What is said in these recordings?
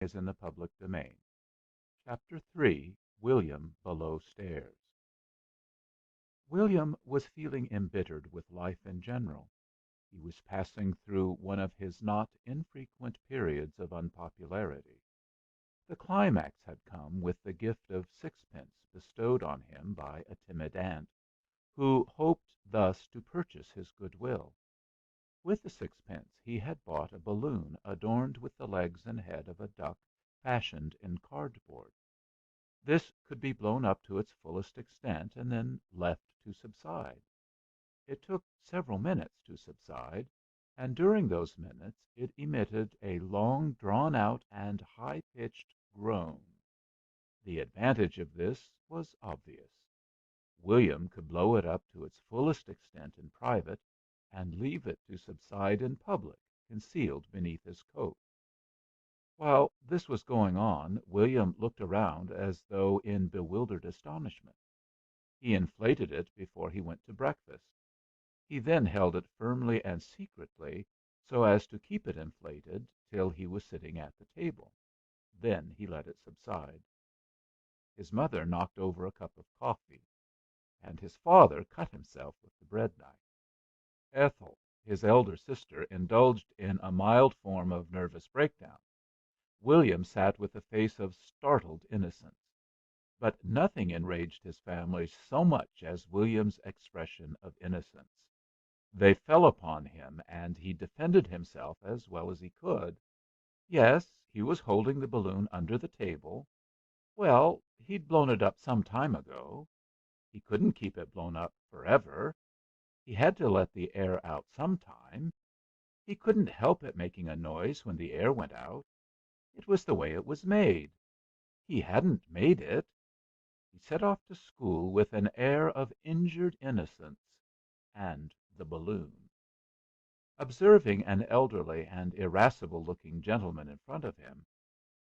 is in the public domain. Chapter 3. William Below Stairs. William was feeling embittered with life in general. He was passing through one of his not infrequent periods of unpopularity. The climax had come with the gift of sixpence bestowed on him by a timid aunt, who hoped thus to purchase his goodwill. With the sixpence he had bought a balloon adorned with the legs and head of a duck fashioned in cardboard. This could be blown up to its fullest extent and then left to subside. It took several minutes to subside, and during those minutes it emitted a long drawn out and high pitched groan. The advantage of this was obvious. William could blow it up to its fullest extent in private, and leave it to subside in public, concealed beneath his coat. While this was going on, William looked around as though in bewildered astonishment. He inflated it before he went to breakfast. He then held it firmly and secretly, so as to keep it inflated till he was sitting at the table. Then he let it subside. His mother knocked over a cup of coffee, and his father cut himself with the bread knife. Ethel, his elder sister, indulged in a mild form of nervous breakdown. William sat with a face of startled innocence. But nothing enraged his family so much as William's expression of innocence. They fell upon him, and he defended himself as well as he could. Yes, he was holding the balloon under the table. Well, he'd blown it up some time ago. He couldn't keep it blown up forever. He had to let the air out some time. He couldn't help it making a noise when the air went out. It was the way it was made. He hadn't made it. He set off to school with an air of injured innocence and the balloon. Observing an elderly and irascible-looking gentleman in front of him,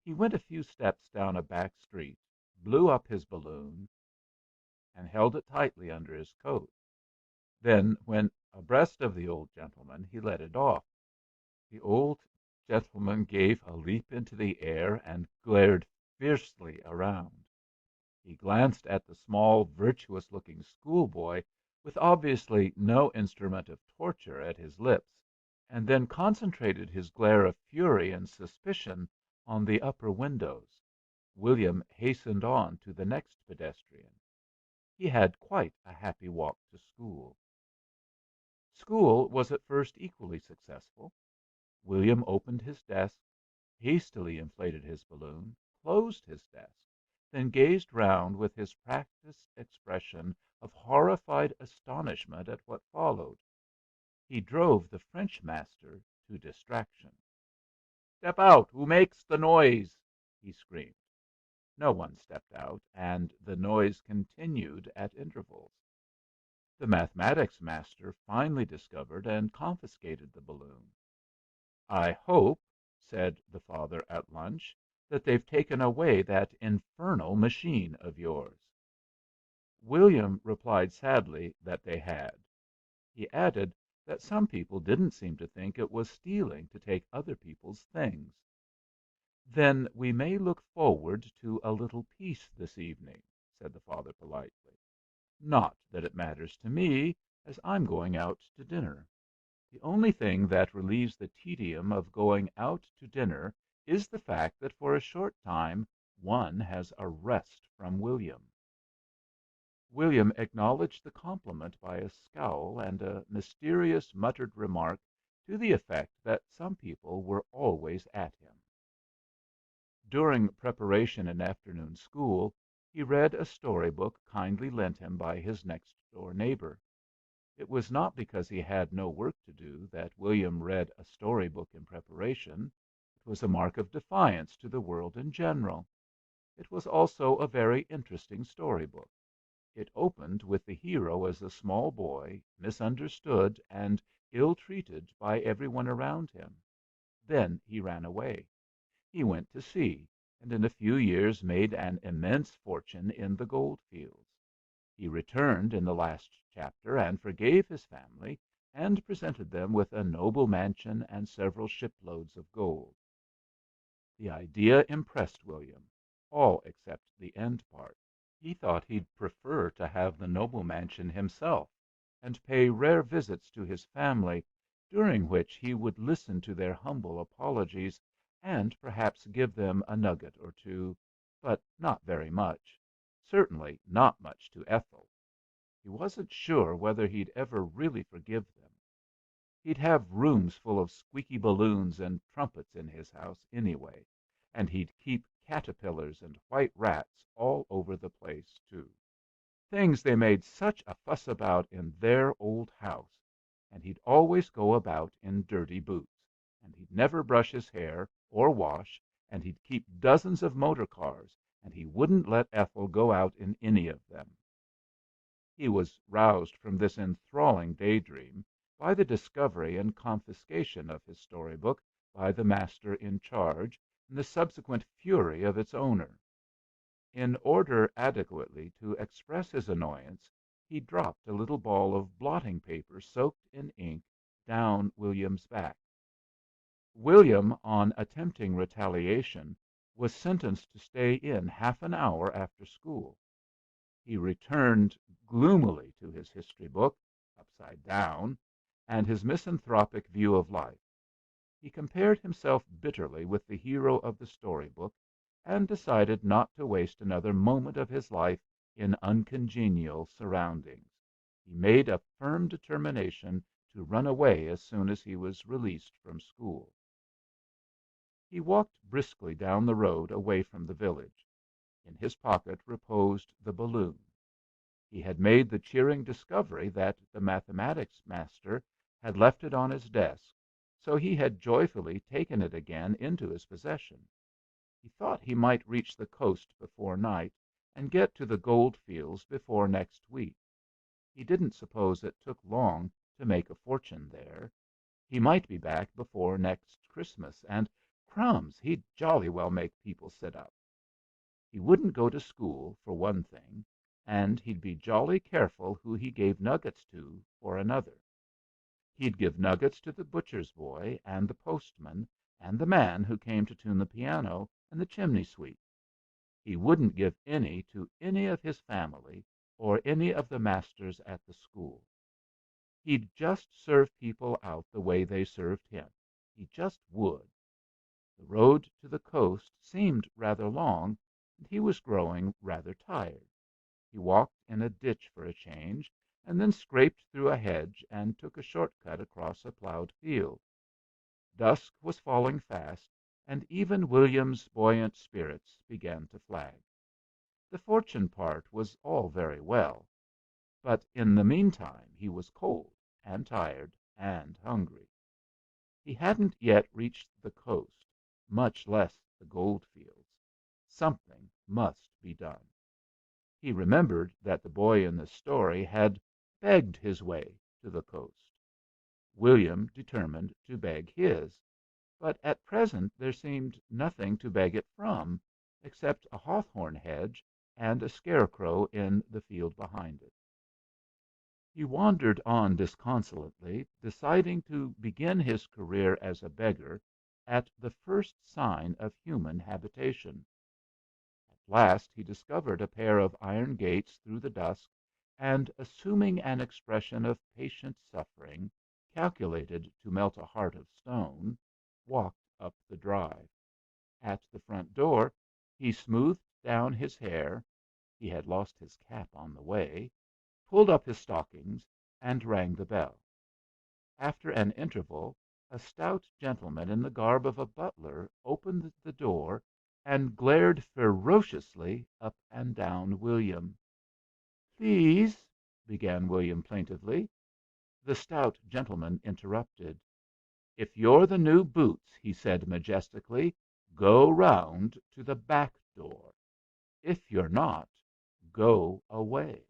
he went a few steps down a back street, blew up his balloon, and held it tightly under his coat. Then, when abreast of the old gentleman, he let it off. The old gentleman gave a leap into the air and glared fiercely around. He glanced at the small, virtuous-looking schoolboy, with obviously no instrument of torture at his lips, and then concentrated his glare of fury and suspicion on the upper windows. William hastened on to the next pedestrian. He had quite a happy walk to school. School was at first equally successful. William opened his desk, hastily inflated his balloon, closed his desk, then gazed round with his practised expression of horrified astonishment at what followed. He drove the French master to distraction. "Step out! Who makes the noise?" he screamed. No one stepped out, and the noise continued at intervals. The mathematics master finally discovered and confiscated the balloon. "I hope," said the father at lunch, "that they've taken away that infernal machine of yours." William replied sadly that they had. He added that some people didn't seem to think it was stealing to take other people's things. "Then we may look forward to a little peace this evening," said the father politely. "Not that it matters to me, as I'm going out to dinner. The only thing that relieves the tedium of going out to dinner is the fact that for a short time one has a rest from William." William acknowledged the compliment by a scowl and a mysterious muttered remark to the effect that some people were always at him. During preparation in afternoon school, he read a story book kindly lent him by his next door neighbor. It was not because he had no work to do that William read a story book in preparation. It was a mark of defiance to the world in general. It was also a very interesting story book. It opened with the hero as a small boy, misunderstood and ill-treated by every one around him. Then he ran away. He went to sea, and in a few years made an immense fortune in the gold fields. He returned in the last chapter and forgave his family, and presented them with a noble mansion and several shiploads of gold. The idea impressed William, all except the end part. He thought he'd prefer to have the noble mansion himself, and pay rare visits to his family, during which he would listen to their humble apologies, and perhaps give them a nugget or two, but not very much, certainly not much to Ethel. He wasn't sure whether he'd ever really forgive them. He'd have rooms full of squeaky balloons and trumpets in his house, anyway, and he'd keep caterpillars and white rats all over the place, too. Things they made such a fuss about in their old house, and he'd always go about in dirty boots, and he'd never brush his hair or wash, and he'd keep dozens of motor cars, and he wouldn't let Ethel go out in any of them. He was roused from this enthralling daydream by the discovery and confiscation of his story book by the master in charge, and the subsequent fury of its owner. In order adequately to express his annoyance, he dropped a little ball of blotting paper soaked in ink down William's back. William, on attempting retaliation, was sentenced to stay in half an hour after school. He returned gloomily to his history book, upside down, and his misanthropic view of life. He compared himself bitterly with the hero of the story book, and decided not to waste another moment of his life in uncongenial surroundings. He made a firm determination to run away as soon as he was released from school. He walked briskly down the road away from the village. In his pocket reposed the balloon. He had made the cheering discovery that the mathematics master had left it on his desk, so he had joyfully taken it again into his possession. He thought he might reach the coast before night, and get to the gold fields before next week. He didn't suppose it took long to make a fortune there. He might be back before next Christmas, and crumbs, he'd jolly well make people sit up. He wouldn't go to school, for one thing, and he'd be jolly careful who he gave nuggets to, for another. He'd give nuggets to the butcher's boy, and the postman, and the man who came to tune the piano, and the chimney sweep. He wouldn't give any to any of his family, or any of the masters at the school. He'd just serve people out the way they served him. He just would. The road to the coast seemed rather long, and he was growing rather tired. He walked in a ditch for a change, and then scraped through a hedge and took a short cut across a plowed field. Dusk was falling fast, and even William's buoyant spirits began to flag. The fortune part was all very well, but in the meantime he was cold and tired and hungry. He hadn't yet reached the coast, much less the gold fields. Something must be done. He remembered that the boy in the story had begged his way to the coast. William determined to beg his, but at present there seemed nothing to beg it from, except a hawthorn hedge and a scarecrow in the field behind it. He wandered on disconsolately, deciding to begin his career as a beggar at the first sign of human habitation. At last he discovered a pair of iron gates through the dusk, and, assuming an expression of patient suffering, calculated to melt a heart of stone, walked up the drive. At the front door he smoothed down his hair (he had lost his cap on the way), pulled up his stockings, and rang the bell. After an interval, a stout gentleman in the garb of a butler opened the door and glared ferociously up and down William. "Please," began William plaintively. The stout gentleman interrupted. "If you're the new boots," he said majestically, "go round to the back door. If you're not, go away."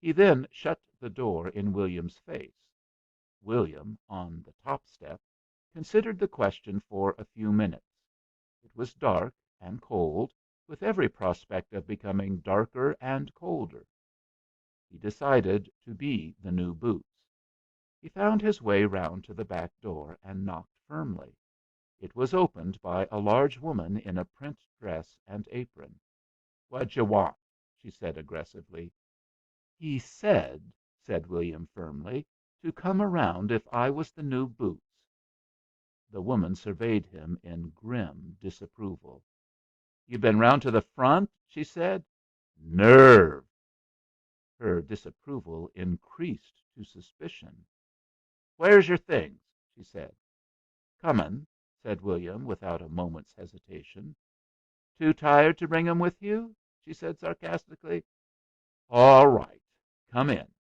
He then shut the door in William's face. William, on the top step, considered the question for a few minutes. It was dark and cold, with every prospect of becoming darker and colder. He decided to be the new boots. He found his way round to the back door and knocked firmly. It was opened by a large woman in a print dress and apron. "What you want?" she said aggressively. "He said William firmly, "to come around if I was the new boots." The woman surveyed him in grim disapproval. "You been round to the front?" she said. "Nerve!" Her disapproval increased to suspicion. "Where's your things?" she said. "Comin'," said William, without a moment's hesitation. "Too tired to bring 'em with you?" she said sarcastically. "All right. Come in."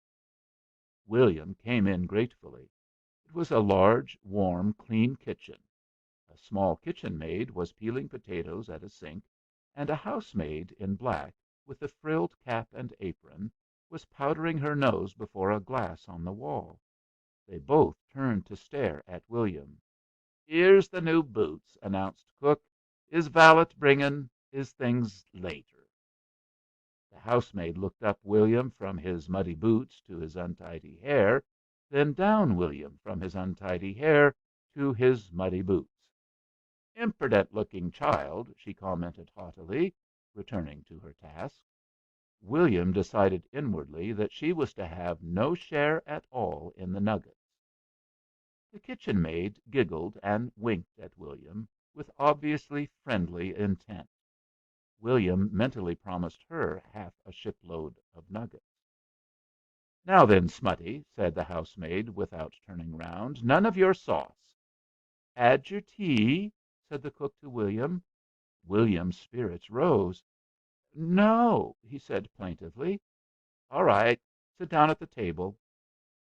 William came in gratefully. It was a large, warm, clean kitchen. A small kitchen maid was peeling potatoes at a sink, and a housemaid in black, with a frilled cap and apron, was powdering her nose before a glass on the wall. They both turned to stare at William. "'Ere's the new boots," announced cook. "Is valet bringin' 'is things later?" The housemaid looked up William from his muddy boots to his untidy hair, then down William from his untidy hair to his muddy boots. "Imperdent looking child," she commented haughtily, returning to her task. William decided inwardly that she was to have no share at all in the nuggets. The kitchen maid giggled and winked at William with obviously friendly intent. William mentally promised her half a shipload of nuggets. "Now then, Smutty," said the housemaid, without turning round, "none of your sauce." "'Ad your tea?" said the cook to William. William's spirits rose. "No," he said plaintively. "All right. Sit down at the table."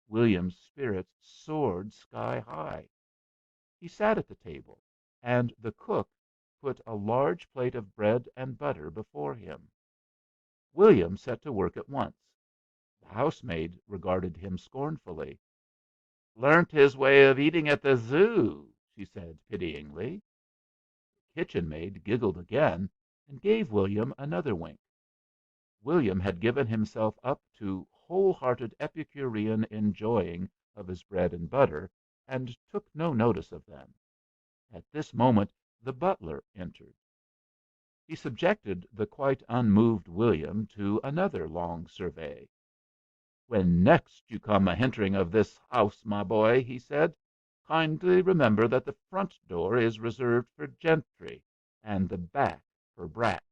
William's spirits soared sky high. He sat at the table, and the cook put a large plate of bread and butter before him. William set to work at once. The housemaid regarded him scornfully. "Learnt his way of eating at the Zoo," she said pityingly. The kitchen maid giggled again, and gave William another wink. William had given himself up to whole-hearted epicurean enjoying of his bread and butter, and took no notice of them. At this moment the butler entered. He subjected the quite unmoved William to another long survey. "When next you come a hentering of this house, my boy," he said, "kindly remember that the front door is reserved for gentry, and the back for brats."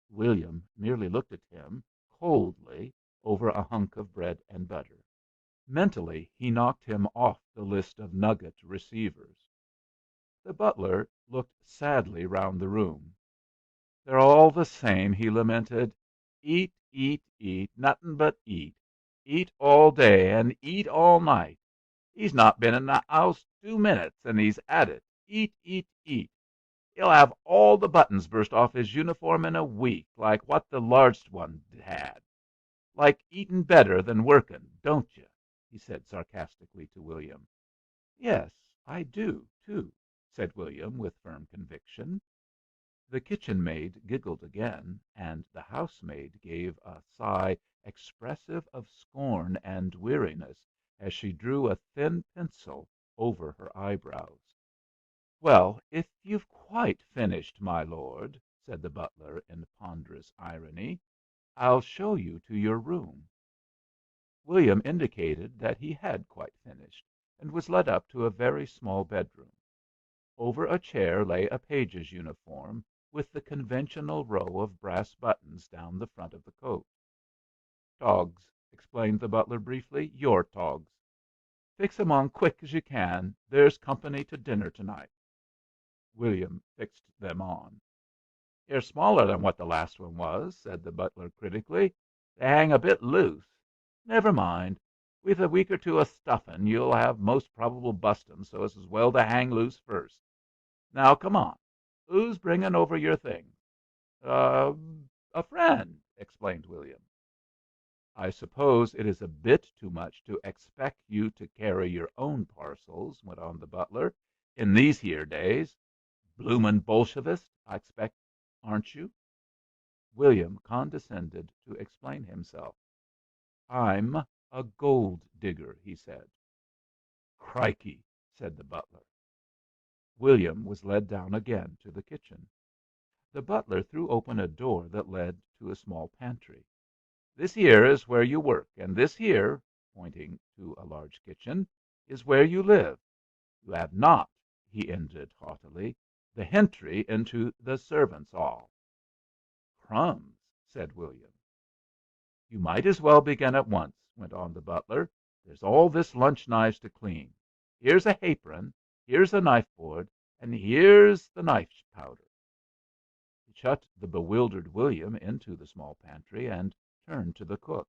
William merely looked at him coldly over a hunk of bread and butter. Mentally he knocked him off the list of nugget receivers. The butler looked sadly round the room. "They're all the same," he lamented. "Eat, eat, eat, nothin' but eat. Eat all day and eat all night. He's not been in the 'ouse 2 minutes, and he's at it. Eat, eat, eat. He'll 'ave all the buttons burst off his uniform in a week, like what the larst one had. Like eatin' better than workin', don't you?" he said sarcastically to William. "Yes, I do, too," said William, with firm conviction. The kitchen maid giggled again, and the housemaid gave a sigh expressive of scorn and weariness as she drew a thin pencil over her eyebrows. "Well, if you've quite finished, my lord," said the butler in ponderous irony, "I'll show you to your room." William indicated that he had quite finished, and was led up to a very small bedroom. Over a chair lay a page's uniform, with the conventional row of brass buttons down the front of the coat. "Togs," explained the butler briefly. "Your togs. Fix 'em on quick as you can. There's company to dinner to night." William fixed them on. "You're smaller than what the last one was," said the butler critically. "They hang a bit loose. Never mind. With a week or two of stuffing you'll have most probable bust 'em, so it's as well to hang loose first. Now come on. Who's bringing over your things?" "Uh, a friend," explained William. "I suppose it is a bit too much to expect you to carry your own parcels," went on the butler, "in these here days. Bloomin' Bolshevist, I expect, aren't you?" William condescended to explain himself. "I'm a gold digger," he said. "Crikey!" said the butler. William was led down again to the kitchen. The butler threw open a door that led to a small pantry. "This here is where you work, and this here," pointing to a large kitchen, "is where you live. You have not," he ended haughtily, "the hentry into the servants' hall." "Crumbs!" said William. "You might as well begin at once," went on the butler. "There's all this lunch knives to clean. Here's a hapron, here's a knife board, and here's the knife powder." He shut the bewildered William into the small pantry, and turned to the cook.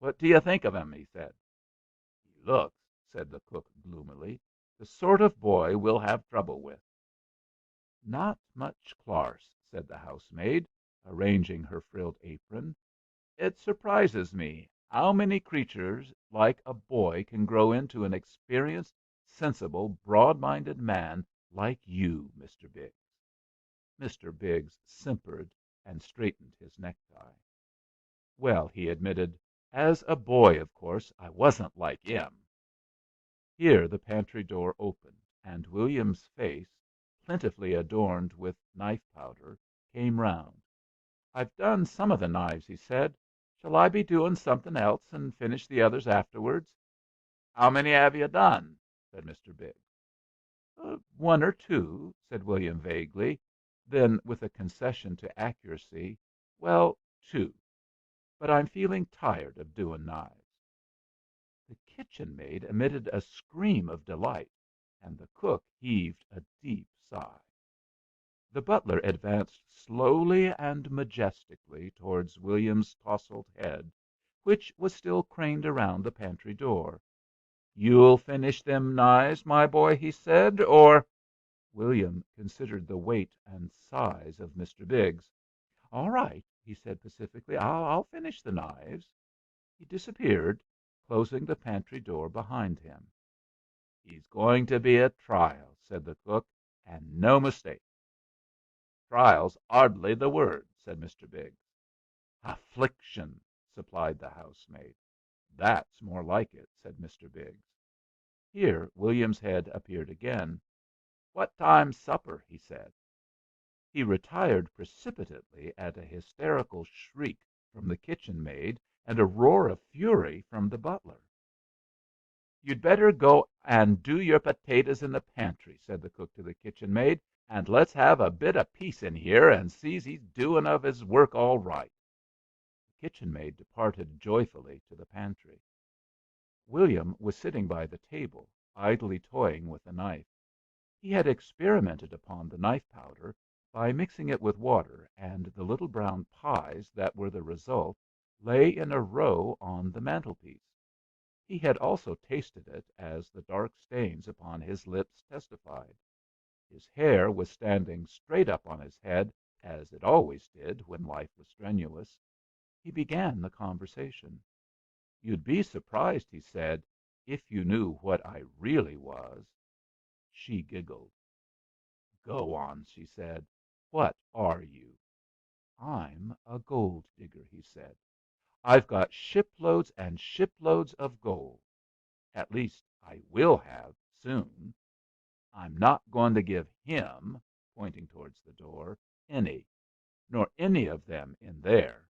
"What do you think of him?" he said. "He looks," said the cook gloomily, "the sort of boy we'll have trouble with." "Not much clarse," said the housemaid, arranging her frilled apron. "It surprises me 'ow many creatures like a boy can grow into an experienced, sensible, broad-minded man like you, Mr. Biggs." Mr. Biggs simpered and straightened his necktie. "Well," he admitted, "as a boy, of course, I wasn't like 'im." Here the pantry door opened, and William's face, plentifully adorned with knife powder, came round. "I've done some of the knives," he said. "Shall I be doing something else, and finish the others afterwards?" "How many 'ave you done?" said Mr. Biggs. "One or two," said William vaguely; then, with a concession to accuracy, "well, two. But I'm feeling tired of doing knives." The kitchen maid emitted a scream of delight, and the cook heaved a deep sigh. The butler advanced slowly and majestically towards William's tousled head, which was still craned around the pantry door. "You'll finish them knives, my boy," he said, "or—" William considered the weight and size of Mr. Biggs. "All right," he said pacifically. "I'll finish the knives." He disappeared, closing the pantry door behind him. "He's going to be a trial," said the cook, "and no mistake." "Trial's 'ardly the word," said Mr. Biggs. "Affliction," supplied the housemaid. "That's more like it," said Mr. Biggs. Here William's head appeared again. "What time's supper?" he said. He retired precipitately at a hysterical shriek from the kitchen maid and a roar of fury from the butler. "You'd better go and do your potatoes in the pantry," said the cook to the kitchen maid, "and let's have a bit of peace in here, and see's he's doing of his work all right." The kitchen maid departed joyfully to the pantry. William was sitting by the table, idly toying with a knife. He had experimented upon the knife powder by mixing it with water, and the little brown pies that were the result lay in a row on the mantelpiece. He had also tasted it, as the dark stains upon his lips testified. His hair was standing straight up on his head, as it always did when life was strenuous. He began the conversation. "You'd be surprised," he said, "if you knew what I really was." She giggled. "Go on," she said. "What are you?" "I'm a gold digger," he said. "I've got shiploads and shiploads of gold. At least, I will have, soon. I'm not going to give him," pointing towards the door, "any, nor any of them in there."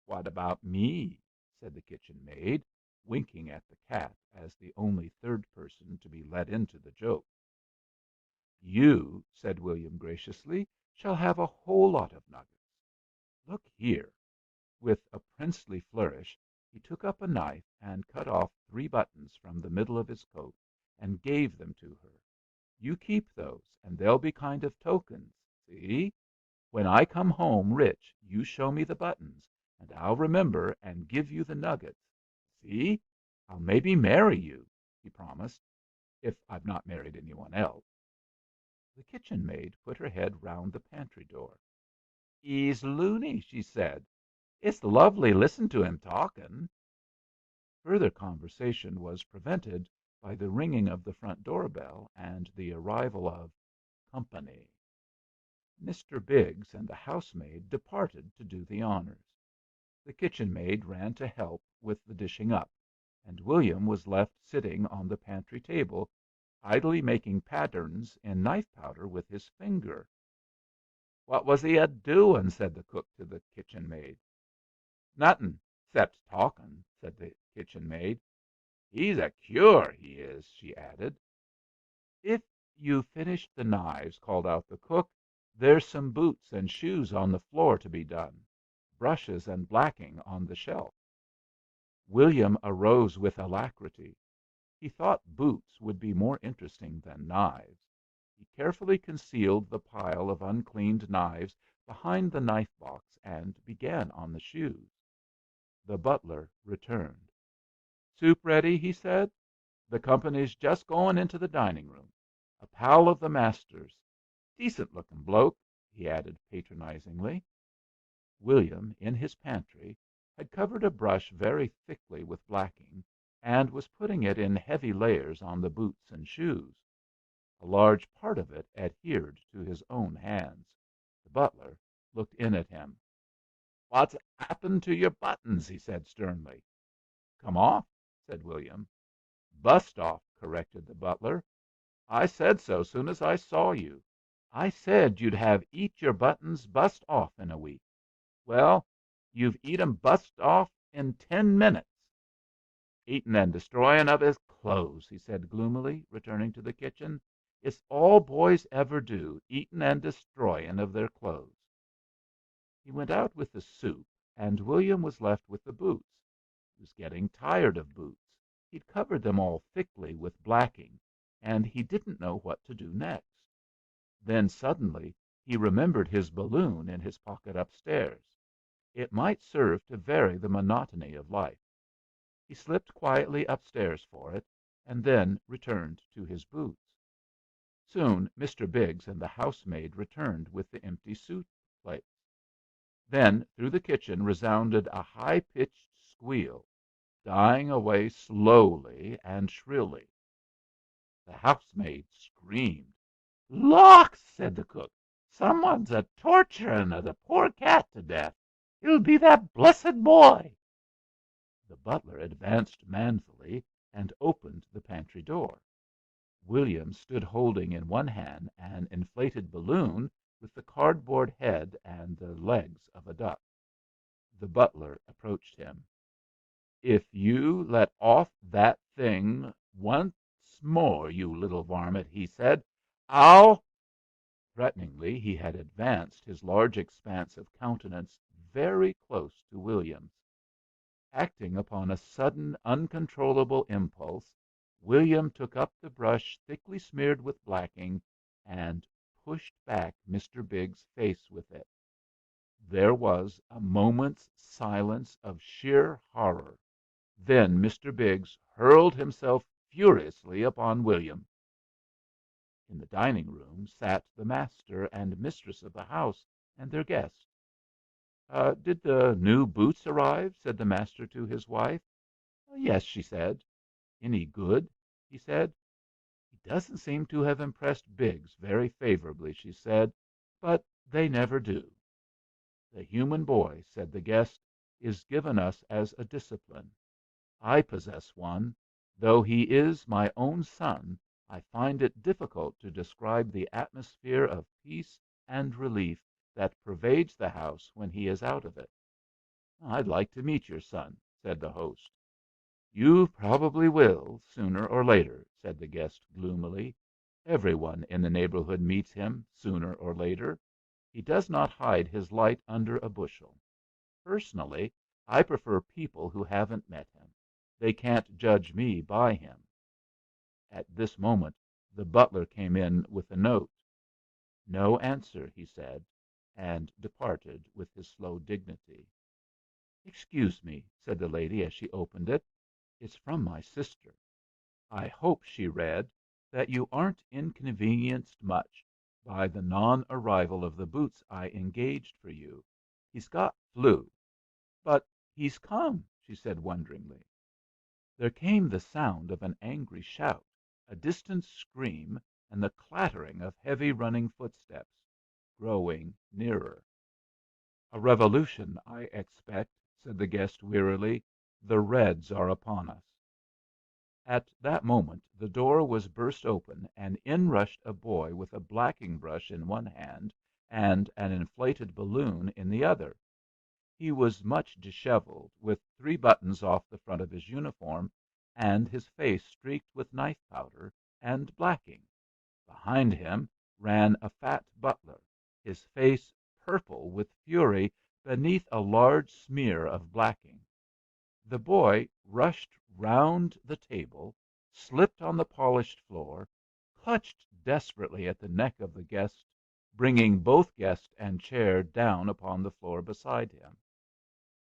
"What about me?" said the kitchen maid, winking at the cat as the only third person to be let into the joke. "You," said William graciously, "shall have a whole lot of nuggets. Look here." With a princely flourish, he took up a knife and cut off 3 buttons from the middle of his coat, and gave them to her. "You keep those, and they'll be kind of tokens. See? When I come home rich, you show me the buttons, and I'll remember and give you the nuggets. See? I'll maybe marry you," he promised, "if I've not married any one else." The kitchen maid put her head round the pantry door. "'E's loony," she said. "It's lovely listen to him talking." Further conversation was prevented by the ringing of the front door bell and the arrival of company. Mr. Biggs and the housemaid departed to do the honors. The kitchen maid ran to help with the dishing up, and William was left sitting on the pantry table, idly making patterns in knife powder with his finger. "What was he a doing?" said the cook to the kitchen maid. "Nothin', 'cept talkin'," said the kitchen maid. "He's a cure, he is," she added. "If you've finished the knives," called out the cook, "there's some boots and shoes on the floor to be done. Brushes and blacking on the shelf." William arose with alacrity. He thought boots would be more interesting than knives. He carefully concealed the pile of uncleaned knives behind the knife box and began on the shoes. The butler returned. "Soup ready?" he said. "The company's just going into the dining room. A pal of the master's. Decent looking bloke," he added patronizingly. William, in his pantry, had covered a brush very thickly with blacking, and was putting it in heavy layers on the boots and shoes. A large part of it adhered to his own hands. The butler looked in at him. "What's happened to your buttons?" he said sternly. "Come off," said William. "Bust off," corrected the butler. "I said so soon as I saw you. I said you'd have eat your buttons bust off in a week. Well, you've eat 'em bust off in 10 minutes." "Eatin' and destroyin' of his clothes," he said gloomily, returning to the kitchen. "It's all boys ever do, eatin' and destroyin' of their clothes." He went out with the soup, and William was left with the boots. He was getting tired of boots. He'd covered them all thickly with blacking, and he didn't know what to do next. Then suddenly he remembered his balloon in his pocket upstairs. It might serve to vary the monotony of life. He slipped quietly upstairs for it, and then returned to his boots. Soon Mr. Biggs and the housemaid returned with the empty soup plates. Then through the kitchen resounded a high-pitched squeal, dying away slowly and shrilly. The housemaid screamed. "Lawks!" said the cook. "Someone's a torturing of the poor cat to death. It'll be that blessed boy." The butler advanced manfully and opened the pantry door. William stood holding in one hand an inflated balloon with the cardboard head and the legs of a duck. The butler approached him. "If you let off that thing once more, you little varmint," he said, "I'll—" Threateningly he had advanced his large expanse of countenance very close to William's. Acting upon a sudden, uncontrollable impulse, William took up the brush thickly smeared with blacking and pushed back Mr. Biggs' face with it. There was a moment's silence of sheer horror. Then Mr. Biggs hurled himself furiously upon William. In the dining room sat the master and mistress of the house and their guest. "Did the new boots arrive?" said the master to his wife. "Yes," she said. "Any good?" he said. "He doesn't seem to have impressed Biggs very favorably," she said, "but they never do." "The human boy," said the guest, "is given us as a discipline. I possess one. Though he is my own son, I find it difficult to describe the atmosphere of peace and relief that pervades the house when he is out of it." "I'd like to meet your son," said the host. "You probably will, sooner or later," said the guest gloomily. "Every one in the neighborhood meets him sooner or later. He does not hide his light under a bushel. Personally, I prefer people who haven't met him. They can't judge me by him." At this moment the butler came in with a note. "No answer," he said, and departed with his slow dignity. "Excuse me," said the lady as she opened it. "It's from my sister. I hope," she read, "that you aren't inconvenienced much by the non-arrival of the boots I engaged for you. He's got flu." "But he's come," she said wonderingly. There came the sound of an angry shout, a distant scream, and the clattering of heavy running footsteps, growing nearer. "A revolution, I expect," said the guest wearily. "The Reds are upon us." At that moment the door was burst open, and in rushed a boy with a blacking brush in one hand and an inflated balloon in the other. He was much dishevelled, with three buttons off the front of his uniform, and his face streaked with knife powder and blacking. Behind him ran a fat butler, his face purple with fury beneath a large smear of blacking. The boy rushed round the table, slipped on the polished floor, clutched desperately at the neck of the guest, bringing both guest and chair down upon the floor beside him.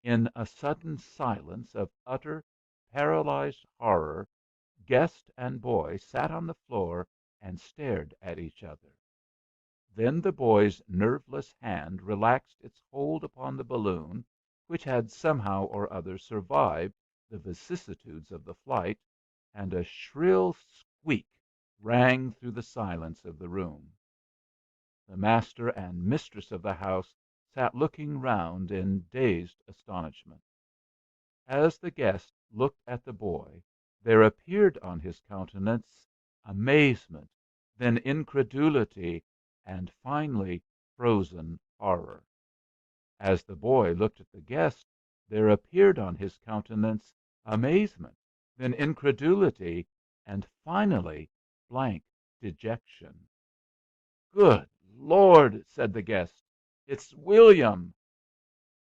In a sudden silence of utter, paralyzed horror, guest and boy sat on the floor and stared at each other. Then the boy's nerveless hand relaxed its hold upon the balloon, which had somehow or other survived the vicissitudes of the flight, and a shrill squeak rang through the silence of the room. The master and mistress of the house sat looking round in dazed astonishment. As the guest looked at the boy, there appeared on his countenance amazement, then incredulity, and finally frozen horror. As the boy looked at the guest, there appeared on his countenance amazement, then incredulity, and finally blank dejection. "Good Lord!" said the guest. "It's William!"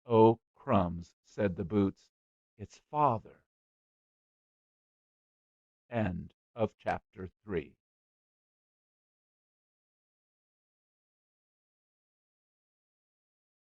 "Oh, crumbs!" said the boots. "It's father." End of chapter 3.